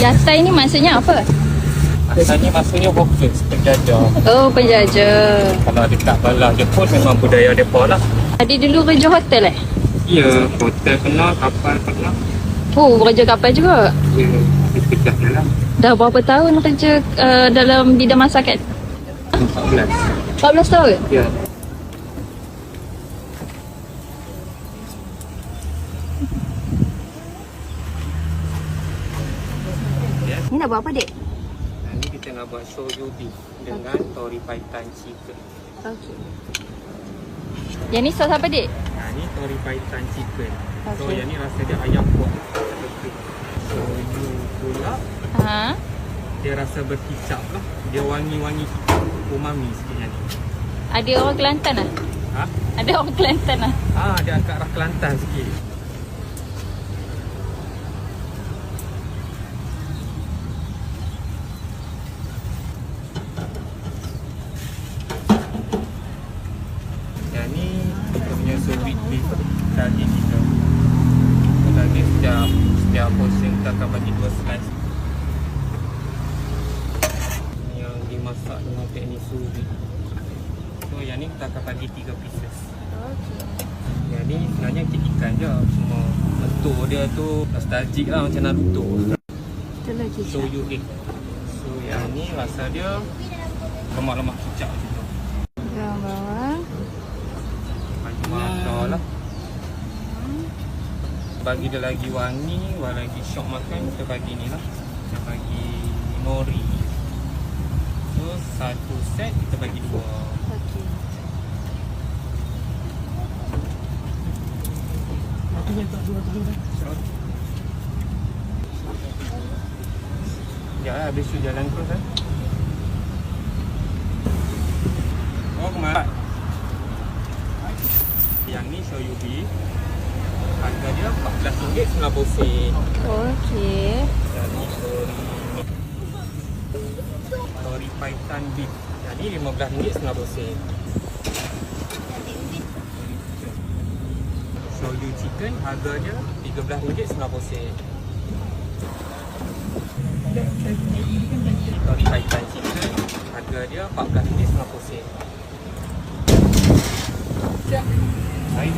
Yatai ni maksudnya apa? Asalnya maksudnya workers, penjajah. Oh, penjajah. Kalau dekat balah Jepun memang budaya mereka lah. Tadi dulu kerja hotel Ya, hotel pernah, kapal pernah. Oh, bekerja kapal juga. Ya, sekejap je lah. Dah berapa tahun kerja dalam bidang masakan? 14. 14 tahun? Ya. Ni nak buat apa, Dek? Ini kita nak buat shoyu beef dengan tori paitan chicken. Okey. Yang ni sos apa, Dek? Ini tori paitan chicken. So Okey. yang ni rasa dia ayam kuah. Shoyu pula Ha? dia rasa berkicap lah. Dia wangi-wangi kicap. Umami sikit yang ni. Ada orang Kelantan lah? Ha? Ada orang Kelantan lah? Dia agak arah Kelantan sikit. Yang ni kita punya sweet beef daging kita. Daging setiap portion kita akan bagi 2 slice. Yang dimasak dengan teknik sous vide. So yang ni kita akan bagi 3 pieces. Okey. Yang ni sebenarnya kek ikan je. Cuma bentuk dia tu nostalgic lah macam Naruto. Itu lagi. Shoyu egg. So yang ni rasa dia lemak-lemak kicap macam tu. Dalam bawah. Bagi mata lah. Bagi dia lagi wangi, lagi syok makan, kita bagi ni lah. Kita bagi nori. So satu set kita bagi 2. Okey. Ya, habis tu jalan terus kan. Oh, kemarin. Yang ni shoyu beef. Harga dia RM14.90. Okey. Dan ni tori paitan beef. Yang ni RM15.90. Shoyu chicken harga dia RM13.90. Tori paitan chicken harga dia RM14.90. Baik.